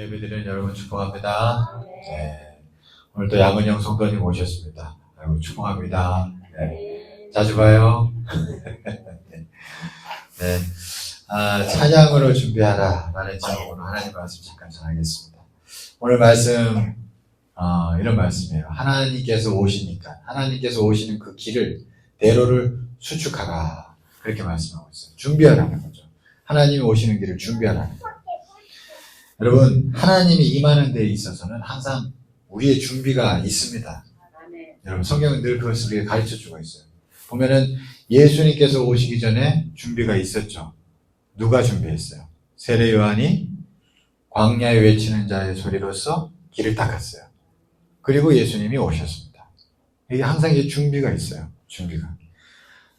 예배드리는 여러분 축복합니다. 네. 오늘도 양은영 성도님 오셨습니다. 아이고, 축복합니다. 네. 자주 봐요. 네. 찬양으로 준비하라 라는 제목으로 하나님 말씀 잠깐 전하겠습니다. 오늘 말씀 이런 말씀이에요. 하나님께서 오시는 그 길을 대로를 수축하라, 그렇게 말씀하고 있어요. 준비하라는 거죠. 하나님이 오시는 길을 준비하라는 거예요. 여러분, 하나님이 임하는 데에 있어서는 항상 우리의 준비가 있습니다. 여러분, 성경은 늘 그것을 우리에게 가르쳐주고 있어요. 보면은 예수님께서 오시기 전에 준비가 있었죠. 누가 준비했어요? 세례 요한이 광야에 외치는 자의 소리로서 길을 닦았어요. 그리고 예수님이 오셨습니다. 이게 항상 이제 준비가 있어요. 준비가.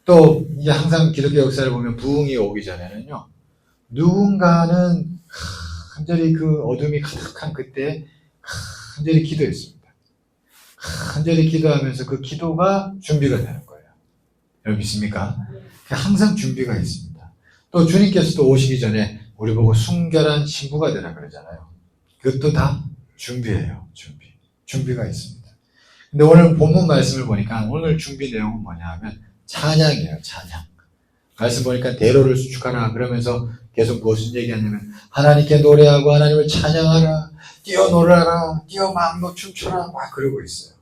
또 이제 항상 기독교 역사를 보면 부흥이 오기 전에는요, 누군가는 간절히 그 어둠이 가득한 그때 간절히 기도했습니다. 간절히 기도하면서 그 기도가 준비가 되는 거예요. 여러분 믿습니까? 항상 준비가 있습니다. 또 주님께서도 오시기 전에 우리 보고 순결한 신부가 되라 그러잖아요. 그것도 다 준비예요. 준비가 있습니다. 근데 오늘 본문 말씀을 보니까 오늘 준비 내용은 뭐냐 하면 찬양이에요. 찬양. 말씀 보니까 대로를 수축하라 그러면서 계속 무슨 얘기하냐면 하나님께 노래하고 하나님을 찬양하라, 뛰어놀아라, 뛰어망고 춤춰라 막 그러고 있어요.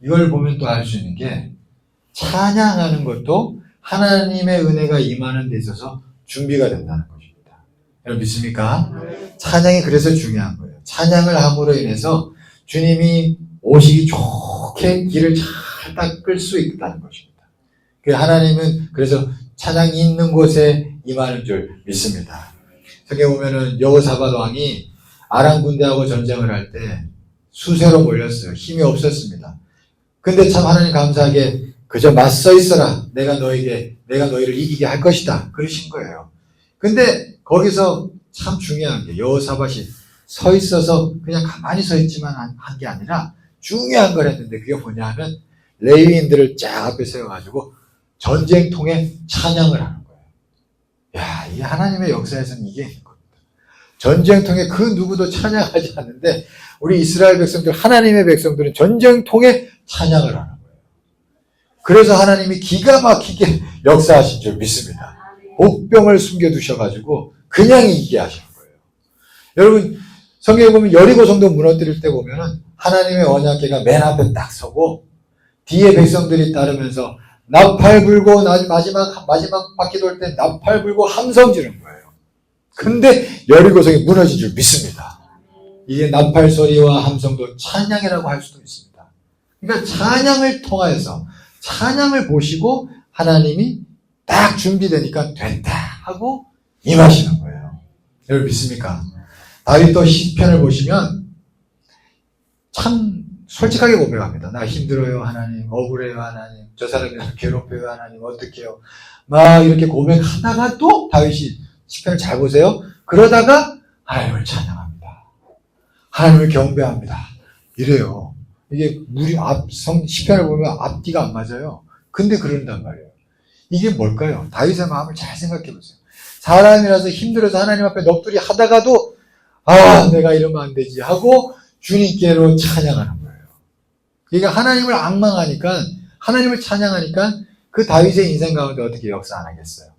이걸 보면 또 알 수 있는 게 찬양하는 것도 하나님의 은혜가 임하는 데 있어서 준비가 된다는 것입니다. 여러분 믿습니까? 찬양이 그래서 중요한 거예요. 찬양을 함으로 인해서 주님이 오시기 좋게 길을 잘 닦을 수 있다는 것입니다. 하나님은 그래서 찬양이 있는 곳에 임하는 줄 믿습니다. 성경에 보면은 여호사밧 왕이 아람 군대하고 전쟁을 할 때 수세로 몰렸어요. 힘이 없었습니다. 근데 참 하나님 감사하게 그저 맞서 있어라. 내가 너희를 이기게 할 것이다. 그러신 거예요. 근데 거기서 참 중요한 게 여호사밧이 서 있어서 그냥 가만히 서 있지만 한 게 아니라 중요한 걸 했는데 그게 뭐냐 하면 레위인들을 쫙 앞에 세워가지고 전쟁통에 찬양을 하는 거예요. 야, 이 하나님의 역사에서는 이게 있는 겁니다. 전쟁통에 그 누구도 찬양하지 않는데 우리 이스라엘 백성들, 하나님의 백성들은 전쟁통에 찬양을 하는 거예요. 그래서 하나님이 기가 막히게 역사하신 줄 믿습니다. 복병을 숨겨두셔가지고 그냥 이기게 하시는 거예요. 여러분, 성경에 보면 여리고 성도 무너뜨릴 때 보면은 하나님의 언약궤가 맨 앞에 딱 서고 뒤에 백성들이 따르면서 나팔 불고 마지막 바퀴 돌 때 나팔 불고 함성 지르는 거예요. 근데 여리고성이 무너진 줄 믿습니다. 이게 나팔 소리와 함성도 찬양이라고 할 수도 있습니다. 그러니까 찬양을 통해서 찬양을 보시고 하나님이 딱 준비되니까 됐다 하고 임하시는 거예요. 여러분 믿습니까? 다윗도 시편을 보시면 참 솔직하게 고백합니다. 나 힘들어요 하나님, 억울해요 하나님, 저 사람이 나 괴롭혀요 하나님, 어떡해요. 막 이렇게 고백하다가 또 다윗이 시편을 잘 보세요. 그러다가 하나님을 찬양합니다. 하나님을 경배합니다. 이래요. 이게 시편을 보면 앞뒤가 안 맞아요. 근데 그런단 말이에요. 이게 뭘까요? 다윗의 마음을 잘 생각해 보세요. 사람이라서 힘들어서 하나님 앞에 넋두리 하다가도 내가 이러면 안 되지 하고 주님께로 찬양하는 거예요. 그러니까 하나님을 하나님을 찬양하니까 그 다윗의 인생 가운데 어떻게 역사 안 하겠어요?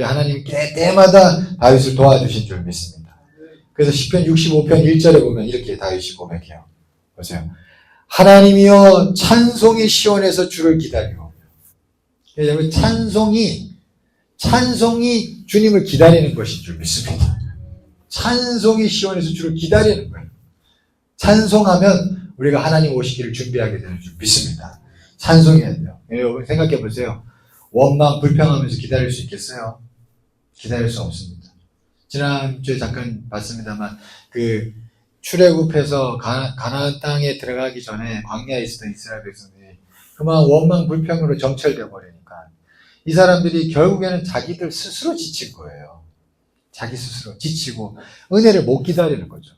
하나님이 때마다 다윗을 도와주신 줄 믿습니다. 그래서 시편 65편 1절에 보면 이렇게 다윗이 고백해요. 보세요. 하나님이여 찬송이 시온에서 주를 기다리오. 여러분 찬송이 주님을 기다리는 것인 줄 믿습니다. 찬송이 시온에서 주를 기다리는 거예요. 찬송하면 우리가 하나님 오시기를 준비하게 되는 줄 믿습니다. 찬송해야 돼요. 여러분 생각해 보세요. 원망 불평하면서 기다릴 수 있겠어요? 기다릴 수 없습니다. 지난주에 잠깐 봤습니다만 그 출애굽해서 가나안 땅에 들어가기 전에 광야에 있었던 이스라엘 백성들이 그만 원망 불평으로 정철되어 버리니까 이 사람들이 결국에는 자기들 스스로 지친 거예요. 자기 스스로 지치고 은혜를 못 기다리는 거죠.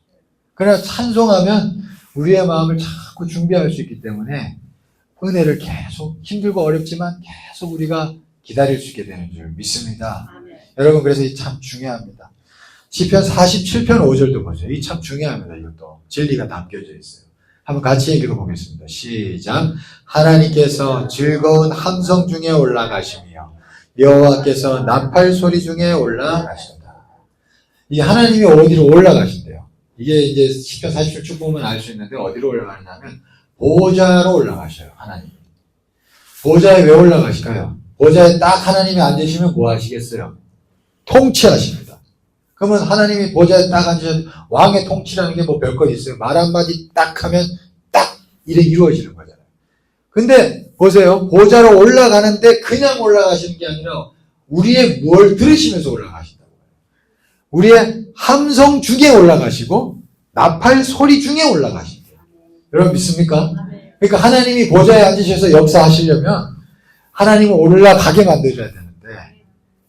그러나 찬송하면 우리의 마음을 자꾸 준비할 수 있기 때문에 은혜를 계속 힘들고 어렵지만 계속 우리가 기다릴 수 있게 되는 줄 믿습니다. 여러분 그래서 참 중요합니다. 시편 47편 5절도 보세요. 이 참 중요합니다. 이것도 진리가 담겨져 있어요. 한번 같이 읽어보겠습니다. 시작. 하나님께서 즐거운 함성 중에 올라가시며 여호와께서 나팔 소리 중에 올라가신다. 이 하나님이 어디로 올라가신대요. 이게 이제 시편 47 쭉 보면 알 수 있는데 어디로 올라가느냐면 보좌로 올라가셔요. 하나님. 보좌에 왜 올라가실까요? 보좌에 딱 하나님이 앉으시면 뭐 하시겠어요? 통치하십니다. 그러면 하나님이 보좌에 딱 앉으셔서 왕의 통치라는 게 뭐 별것 있어요? 말 한마디 딱 하면 딱 이래 이루어지는 거잖아요. 근데 보세요. 보좌로 올라가는데 그냥 올라가시는 게 아니라 우리의 뭘 들으시면서 올라가신다고. 우리의 함성 중에 올라가시고 나팔 소리 중에 올라가신대요. 여러분 믿습니까? 그러니까 하나님이 보좌에 앉으셔서 역사하시려면 하나님은 올라가게 만들어야 되는데,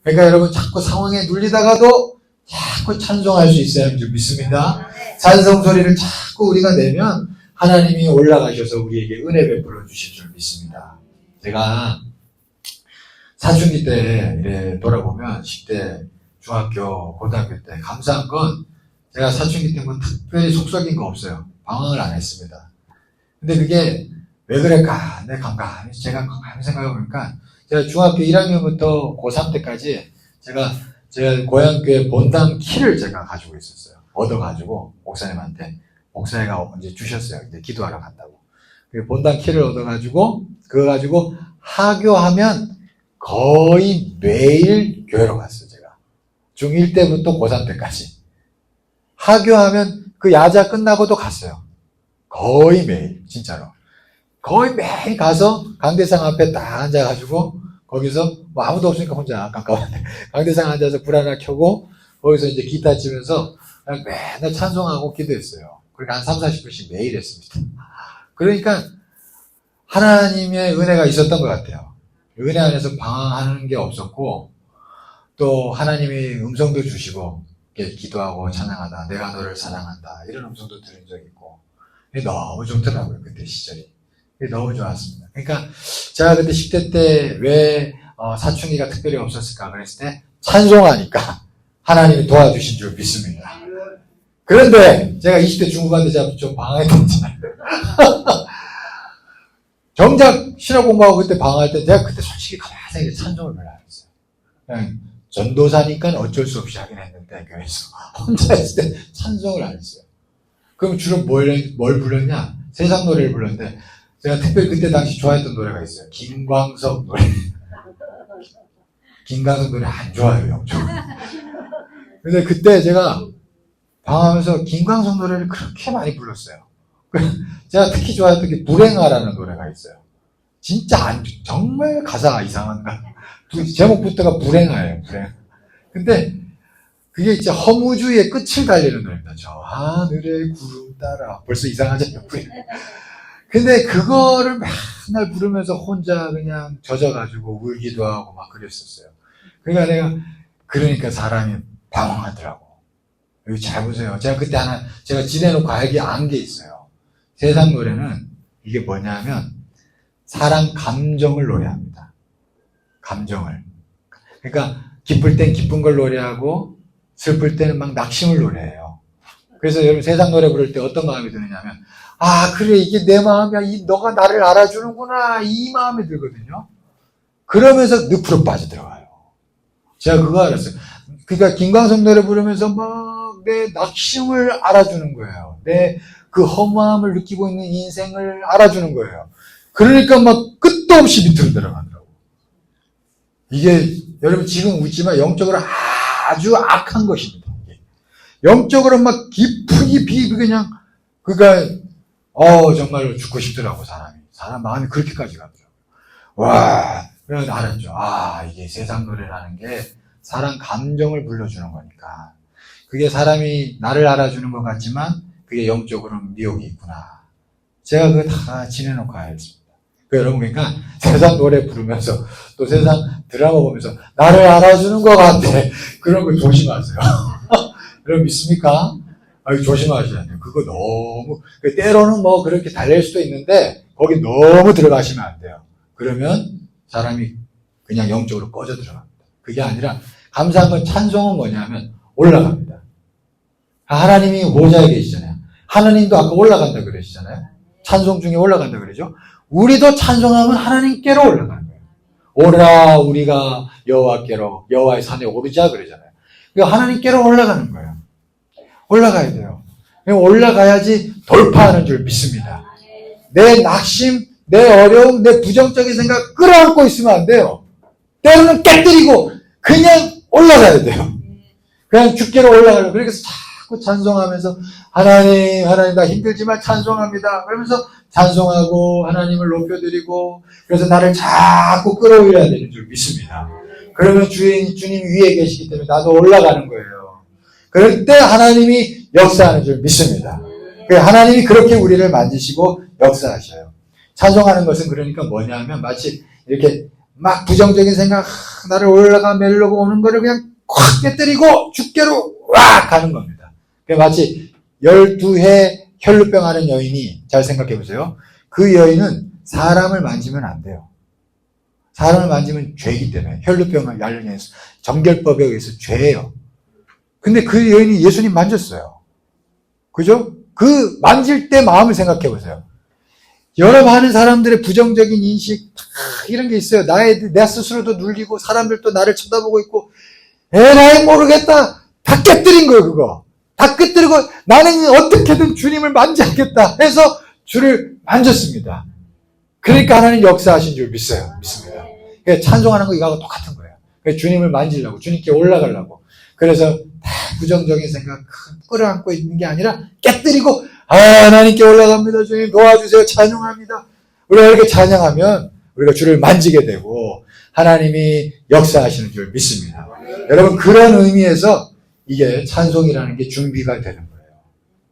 그러니까 여러분 자꾸 상황에 눌리다가도 자꾸 찬송할 수 있어야 하는 줄 믿습니다. 찬송 소리를 자꾸 우리가 내면 하나님이 올라가셔서 우리에게 은혜 베풀어 주실 줄 믿습니다. 제가 사춘기 때 이래 돌아보면 10대, 중학교, 고등학교 때 감사한 건 제가 사춘기 때 뭐 특별히 속썩인 거 없어요. 방황을 안 했습니다. 근데 그게 왜 그럴까? 제가 가만히 생각해보니까 제가 중학교 1학년부터 고3 때까지 제가 고향교회 본당 키를 제가 가지고 있었어요. 얻어가지고 목사님한테 목사님가 이제 주셨어요. 이제 기도하러 간다고. 본당 키를 얻어가지고 그거 가지고 하교하면 거의 매일 교회로 갔어요. 제가 중1 때부터 고3 때까지 하교하면 그 야자 끝나고도 갔어요. 거의 매일 진짜로 거의 매일 가서 강대상 앞에 딱 앉아가지고 거기서 뭐 아무도 없으니까 혼자 깜깜한데 강대상 앉아서 불 하나 켜고 거기서 이제 기타 치면서 그냥 맨날 찬송하고 기도했어요. 그러니까 한 30-40분씩 매일 했습니다. 그러니까 하나님의 은혜가 있었던 것 같아요. 은혜 안에서 방황하는 게 없었고 또 하나님이 음성도 주시고 기도하고 찬양하다 내가 너를 사랑한다 이런 음성도 들은 적이 있고 너무 좋더라고요. 그때 시절이 너무 좋았습니다. 그러니까 제가 그때 10대 때 왜 사춘기가 특별히 없었을까 그랬을 때 찬송하니까 하나님이 도와주신 줄 믿습니다. 그런데 제가 20대 중후반 때 제가 좀 방황했잖아요. 정작 신학 공부하고 그때 방황할 때 제가 그때 솔직히 가만히 찬송을 별로 안 했어요. 그냥 전도사니까 어쩔 수 없이 하긴 했는데 교회에서 혼자 했을 때 찬송을 안 했어요. 그럼 주로 뭘 불렀냐? 세상 노래를 불렀는데 제가 특별히 그때 당시 좋아했던 노래가 있어요. 김광석 노래. 김광석 노래 안 좋아요, 영적으로. 근데 그때 제가 방황하면서 김광석 노래를 그렇게 많이 불렀어요. 제가 특히 좋아했던 게 불행하라는 노래가 있어요. 진짜 정말 가사가 이상한가. 제목부터가 불행하예요, 불행. 근데 그게 진짜 허무주의의 끝을 달리는 노래입니다. 저 하늘의 구름 따라. 벌써 이상하잖아요, 불행. 근데 그거를 맨날 부르면서 혼자 그냥 젖어가지고 울기도 하고 막 그랬었어요. 그러니까 사람이 방황하더라고. 여기 잘 보세요. 제가 그때 제가 지내놓고 안 게 있어요. 세상 노래는 이게 뭐냐면 사랑 감정을 노래합니다. 감정을. 그러니까 기쁠 땐 기쁜 걸 노래하고 슬플 때는 막 낙심을 노래해요. 그래서 여러분 세상 노래 부를 때 어떤 마음이 드느냐면 그래 이게 내 마음이야. 너가 나를 알아주는구나. 이 마음이 들거든요. 그러면서 늪으로 빠져들어가요. 제가 그거 알았어요. 그러니까 김광석 노래 부르면서 막 내 낙심을 알아주는 거예요. 내 그 허무함을 느끼고 있는 인생을 알아주는 거예요. 그러니까 막 끝도 없이 밑으로 들어가더라고. 이게 여러분 지금 웃지만 영적으로 아주 악한 것입니다. 영적으로 막 깊이 그냥 그러니까 정말로 죽고 싶더라고 사람 마음이 그렇게까지 가더라고. 와, 그래서 알았죠. 이게 세상 노래라는 게 사람 감정을 불러주는 거니까 그게 사람이 나를 알아주는 것 같지만 그게 영적으로는 미혹이 있구나. 제가 그거 다 지내놓고 알았습니다. 여러분 그러니까 세상 노래 부르면서 또 세상 드라마 보면서 나를 알아주는 것 같아. 그런 거 조심하세요. 여러분 믿습니까? 조심하셔야 돼요. 그거 너무 때로는 뭐 그렇게 달랠 수도 있는데 거기 너무 들어가시면 안 돼요. 그러면 사람이 그냥 영적으로 꺼져 들어갑니다. 그게 아니라 감사한 건 찬송은 뭐냐면 올라갑니다. 하나님이 보좌에 계시잖아요. 하나님도 아까 올라간다 그러시잖아요. 찬송 중에 올라간다 그러죠. 우리도 찬송하면 하나님께로 올라가는 거예요. 오라 우리가 여호와께로 여호와의 산에 오르자 그러잖아요. 그러니까 하나님께로 올라가는 거예요. 올라가야 돼요. 올라가야지 돌파하는 줄 믿습니다. 내 낙심, 내 어려움, 내 부정적인 생각 끌어안고 있으면 안 돼요. 때로는 깨뜨리고 그냥 올라가야 돼요. 그냥 주께로 올라가려고. 그래서 자꾸 찬송하면서 하나님 나 힘들지만 찬송합니다. 그러면서 찬송하고 하나님을 높여드리고 그래서 나를 자꾸 끌어올려야 되는 줄 믿습니다. 그러면 주님 위에 계시기 때문에 나도 올라가는 거예요. 그럴 때 하나님이 역사하는 줄 믿습니다. 하나님이 그렇게 우리를 만지시고 역사하셔요. 찬송하는 것은 그러니까 뭐냐면 마치 이렇게 막 부정적인 생각 나를 올라가 멜로고 오는 거를 그냥 콱 깨뜨리고 주께로 와 가는 겁니다. 마치 12해 혈루병 하는 여인이 잘 생각해 보세요. 그 여인은 사람을 만지면 안 돼요. 사람을 만지면 죄이기 때문에 혈루병을 관련해서 정결법에 의해서 죄예요. 근데 그 여인이 예수님 만졌어요. 그죠? 그 만질 때 마음을 생각해 보세요. 여러 많은 사람들의 부정적인 인식 이런 게 있어요. 내 스스로도 눌리고 사람들도 나를 쳐다보고 있고 에라이 모르겠다. 다 깨뜨린 거예요. 그거. 다 깨뜨리고 나는 어떻게든 주님을 만지겠다 해서 주를 만졌습니다. 그러니까 하나님 역사하신 줄 믿습니다. 그러니까 찬송하는 거 이거하고 똑같은 거예요. 그러니까 주님을 만지려고 주님께 올라가려고. 그래서 다 부정적인 생각 끌어안고 있는 게 아니라 깨뜨리고 하나님께 올라갑니다. 주님 도와주세요. 찬양합니다. 우리가 이렇게 찬양하면 우리가 주를 만지게 되고 하나님이 역사하시는 줄 믿습니다. 여러분 그런 의미에서 이게 찬송이라는 게 준비가 되는 거예요.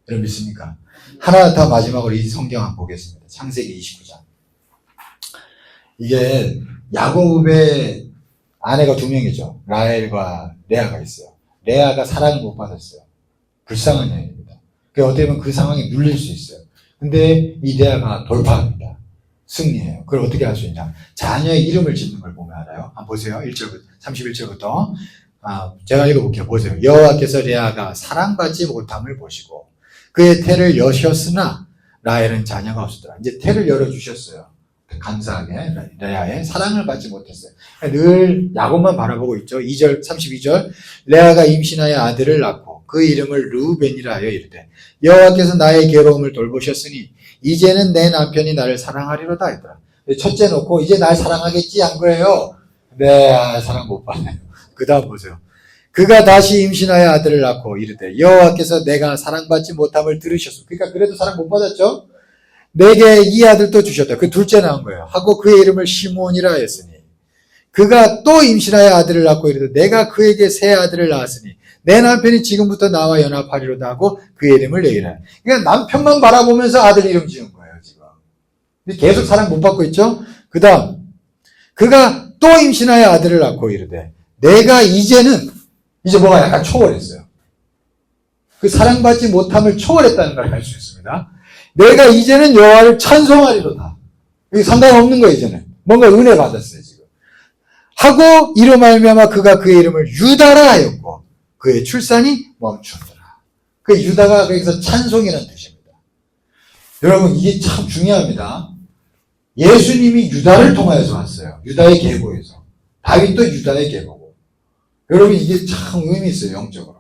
여러분 믿습니까? 하나 더 마지막으로 이 성경 한번 보겠습니다. 창세기 29장. 이게 야곱의 아내가 두 명이죠. 라헬과 레아가 있어요. 레아가 사랑을 못 받았어요. 불쌍한 여인입니다. 어떻게 보면 그 상황에 눌릴 수 있어요. 근데 이 레아가 돌파합니다. 승리해요. 그걸 어떻게 할 수 있냐? 자녀의 이름을 짓는 걸 보면 알아요. 한번 보세요. 1절부터 31절부터. 제가 읽어볼게요. 보세요. 여호와께서 레아가 사랑받지 못함을 보시고 그의 태를 여셨으나 라헬은 자녀가 없었더라. 이제 태를 열어주셨어요. 감사하게 레아의 사랑을 받지 못했어요. 늘 야곱만 바라보고 있죠. 2절 32절 레아가 임신하여 아들을 낳고 그 이름을 르우벤이라 하여 이르되 여호와께서 나의 괴로움을 돌보셨으니 이제는 내 남편이 나를 사랑하리로다 했더라. 첫째 놓고 이제 날 사랑하겠지 한 거예요. 네, 사랑 못 받아요. 그 다음 보세요. 그가 다시 임신하여 아들을 낳고 이르되 여호와께서 내가 사랑받지 못함을 들으셨소. 그러니까 그래도 사랑 못 받았죠. 내게 이 아들도 주셨다. 그 둘째 낳은 거예요. 하고 그의 이름을 시몬이라 했으니 그가 또 임신하여 아들을 낳고 이르되 내가 그에게 새 아들을 낳았으니 내 남편이 지금부터 나와 연합하리로다 하고 그의 이름을 내리라. 그러니까 남편만 바라보면서 아들 이름 지은 거예요. 지금 계속 사랑 못 받고 있죠. 그 다음 그가 또 임신하여 아들을 낳고 이르되 내가 이제 뭐가 약간 초월했어요. 그 사랑받지 못함을 초월했다는 걸 알 수 있습니다. 내가 이제는 여호와를 찬송하리로다. 이게 상관없는 거예요. 이제는 뭔가 은혜 받았어요. 지금 하고 이로 말미암아 그가 그의 이름을 유다라 하였고 그의 출산이 멈추었더라. 그 유다가 거기서 찬송이라는 뜻입니다. 여러분 이게 참 중요합니다. 예수님이 유다를 통하여서 왔어요. 유다의 계보에서. 다윗도 유다의 계보고. 여러분 이게 참 의미 있어요. 영적으로.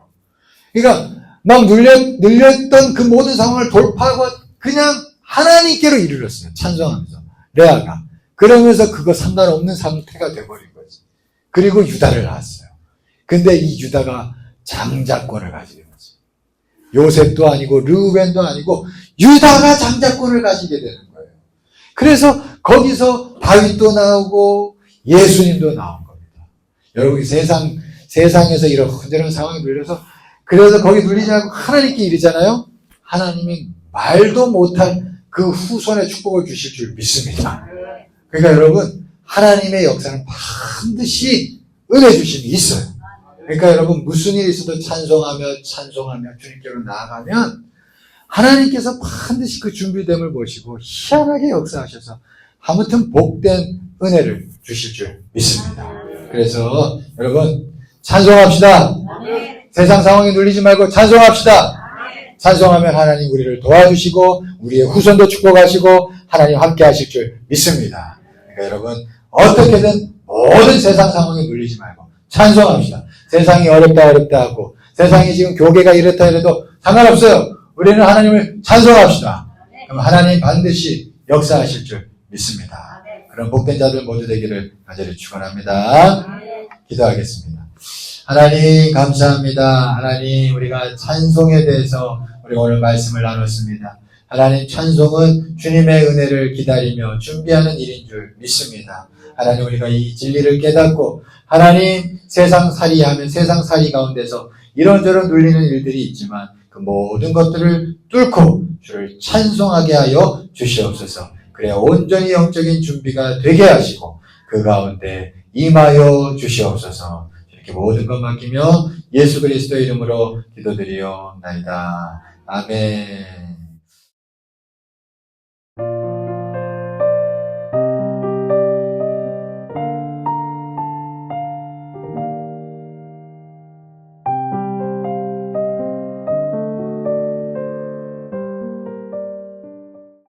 그러니까 막 눌렸던 그 모든 상황을 돌파하고 그냥 하나님께로 이르렀어요. 찬송하면서. 레아가. 그러면서 그거 상관없는 상태가 돼버린 거지. 그리고 유다를 낳았어요. 근데 이 유다가 장자권을 가지게 됐어요. 요셉도 아니고 르우벤도 아니고 유다가 장자권을 가지게 되는 거예요. 그래서 거기서 다윗도 나오고 예수님도 나온 겁니다. 여러분 세상에서 이런 상황이 눌려서 그래서 거기 눌리지 않고 하나님께 이르잖아요. 하나님이 말도 못할 그 후손의 축복을 주실 줄 믿습니다. 그러니까 여러분 하나님의 역사는 반드시 은혜 주심이 있어요. 그러니까 여러분 무슨 일이 있어도 찬송하며 주님께로 나아가면 하나님께서 반드시 그 준비됨을 보시고 희한하게 역사하셔서 아무튼 복된 은혜를 주실 줄 믿습니다. 그래서 여러분 찬송합시다. 세상 상황에 눌리지 말고 찬송합시다. 찬송하면 하나님 우리를 도와주시고 우리의 후손도 축복하시고 하나님 함께 하실 줄 믿습니다. 그러니까 여러분 어떻게든 모든 세상 상황에 눌리지 말고 찬송합시다. 세상이 어렵다 하고 세상이 지금 교계가 이렇다 해도 상관없어요. 우리는 하나님을 찬송합시다. 그럼 하나님 반드시 역사하실 줄 믿습니다. 그런 복된 자들 모두 되기를 간절히 축원합니다. 기도하겠습니다. 하나님 감사합니다. 하나님 우리가 찬송에 대해서 우리 오늘 말씀을 나눴습니다. 하나님 찬송은 주님의 은혜를 기다리며 준비하는 일인 줄 믿습니다. 하나님 우리가 이 진리를 깨닫고 하나님 세상살이 하면 세상살이 가운데서 이런저런 눌리는 일들이 있지만 그 모든 것들을 뚫고 주를 찬송하게 하여 주시옵소서. 그래야 온전히 영적인 준비가 되게 하시고 그 가운데 임하여 주시옵소서. 이렇게 모든 것 맡기며 예수 그리스도의 이름으로 기도드리옵나이다. 아멘.